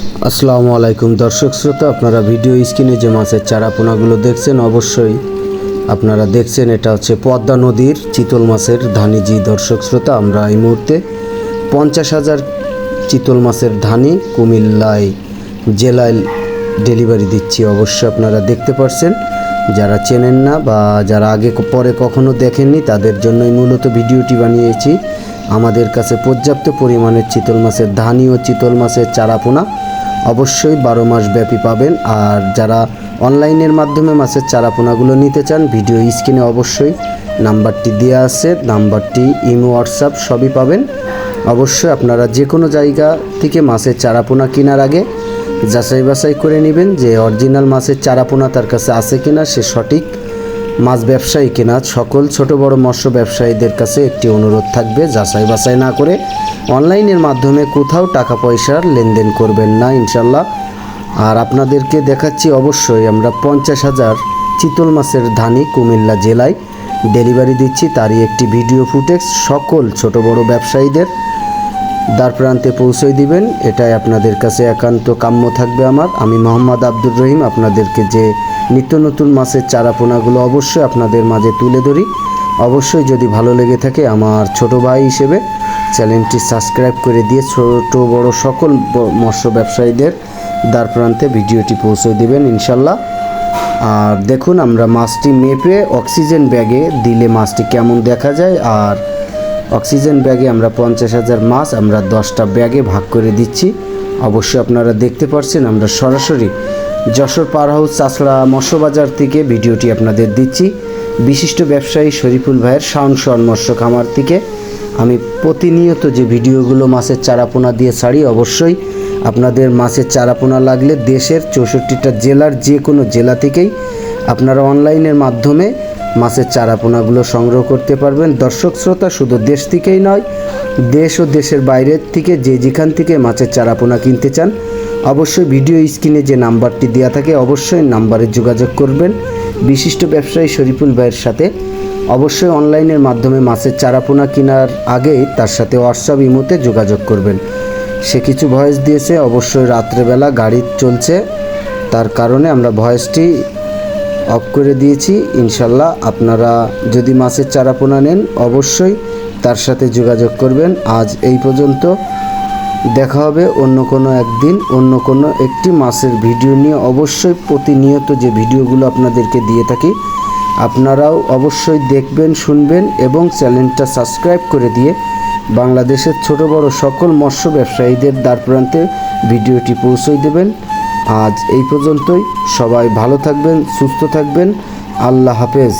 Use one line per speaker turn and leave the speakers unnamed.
আসসালামু আলাইকুম দর্শক শ্রোতা, আপনারা ভিডিও স্ক্রিনে যে মাছের চারাপোনাগুলো দেখছেন, অবশ্যই আপনারা দেখছেন এটা হচ্ছে পদ্মা নদীর চিতল মাছের ধানি। জি দর্শক শ্রোতা, আমরা এই মুহূর্তে 50,000 চিতল মাছের ধানি কুমিল্লায় জেলায় ডেলিভারি দিচ্ছি। অবশ্যই আপনারা দেখতে পাচ্ছেন, যারা চেনেন না বা যারা আগে পরে কখনো দেখেননি তাদের জন্যই মূলত ভিডিওটি বানিয়েছি। আমাদের কাছে পর্যাপ্ত পরিমাণের চিতল মাছের ধানি ও চিতল মাছের চারাপোনা অবশ্যই 12 মাস ব্যাপী পাবেন। আর যারা অনলাইনের মাধ্যমে মাছের চারাপোনাগুলো নিতে চান, ভিডিও স্ক্রিনে অবশ্যই নাম্বারটি দেওয়া আছে, নাম্বারটি ইমো হোয়াটসঅ্যাপ সবই পাবেন। অবশ্যই আপনারা যে কোনো জায়গা থেকে মাছের চারাপোনা কেনার আগে যাচাই বাছাই করে নেবেন যে অরিজিনাল মাছের চারাপোনা তার কাছে আছে কিনা। সে সঠিক মাছ ব্যবসায়ী কিনা। সকল ছোট বড় মৎস্য ব্যবসায়ীদের কাছে একটি অনুরোধ থাকবে, যাচাই বাছাই না করে অনলাইনের মাধ্যমে কোথাও টাকা পয়সার লেনদেন করবেন না ইনশাল্লাহ। আর আপনাদেরকে দেখাচ্ছি, অবশ্যই আমরা 50,000 চিতল মাছের ধানি কুমিল্লা জেলায় ডেলিভারি দিচ্ছি। তারই একটি ভিডিও ফুটেজ সকল ছোট বড় ব্যবসায়ীদের দ্বার প্রান্তে পৌঁছে দিবেন, এটাই আপনাদের কাছে একান্ত কাম্য থাকবে আমার। আমি মোহাম্মদ আব্দুর রহিম আপনাদেরকে যে নিত্য নতুন মাছের চারাপোনাগুলো অবশ্যই আপনাদের মাঝে তুলে ধরি। অবশ্যই যদি ভালো লেগে থাকে আমার ছোট ভাই হিসেবে চ্যানেলটি সাবস্ক্রাইব করে দিয়ে ছোট বড় সকল মৎস্য ব্যবসায়ীদের দ্বার প্রান্তে ভিডিওটি পৌঁছে দেবেন ইনশাল্লাহ। আর দেখুন, আমরা মাছটি মেপে অক্সিজেন ব্যাগে দিলে মাছটি কেমন দেখা যায়। আর অক্সিজেন ব্যাগে আমরা 50,000 মাছ আমরা 10টা ব্যাগে ভাগ করে দিচ্ছি। অবশ্যই আপনারা দেখতে পাচ্ছেন, আমরা সরাসরি যশোর পার হাউস চাষড়া মৎস্য বাজার থেকে ভিডিওটি আপনাদের দিচ্ছি। বিশিষ্ট ব্যবসায়ী শরীফুল ভাইয়ের শাওন মৎস্য খামার থেকে আমি প্রতিনিয়ত যে ভিডিওগুলো মাছের চারাপোনা দিয়ে ছাড়ি, অবশ্যই আপনাদের মাছের চারাপোনা লাগলে দেশের 64টা জেলার যে কোনো জেলা থেকেই আপনারা অনলাইনের মাধ্যমে মাছের চারাপোনাগুলো সংগ্রহ করতে পারবেন। দর্শক শ্রোতা, শুধু দেশ থেকেই নয়, দেশ ও দেশের বাইরের থেকে যে যেখান থেকে মাছের চারাপোনা কিনতে চান, অবশ্যই ভিডিও স্ক্রিনে যে নাম্বারটি দেওয়া থাকে অবশ্যই নাম্বারে যোগাযোগ করবেন বিশিষ্ট ব্যবসায়ী শরীফুল ভাইয়ের সাথে। অবশ্যই অনলাইনের মাধ্যমে মাছের চারাপোনা কেনার আগেই তার সাথে হোয়াটসঅ্যাপ ইমোতে যোগাযোগ করবেন। সে কিছু ভয়েস দিয়েছে, অবশ্যই রাত্রেবেলা গাড়ি চলছে, তার কারণে আমরা ভয়েসটি অফ করে দিয়েছি। ইনশাল্লাহ আপনারা যদি মাছের চারাপোনা নেন অবশ্যই তার সাথে যোগাযোগ করবেন। আজ এই পর্যন্ত, দেখা হবে অন্য কোনো একদিন অন্য কোনো একটি মাছের ভিডিও নিয়ে। অবশ্যই প্রতিনিয়ত যে ভিডিওগুলো আপনাদেরকে দিয়ে থাকি আপনারাও অবশ্যই দেখবেন, শুনবেন এবং চ্যানেলটা সাবস্ক্রাইব করে দিয়ে বাংলাদেশের ছোট বড় সকল মৎস্য ব্যবসায়ীদের দ্বার প্রান্তে ভিডিওটি পৌঁছে দেবেন। আজ এই পর্যন্তই, সবাই ভালো থাকবেন, সুস্থ থাকবেন, আল্লাহ হাফেজ।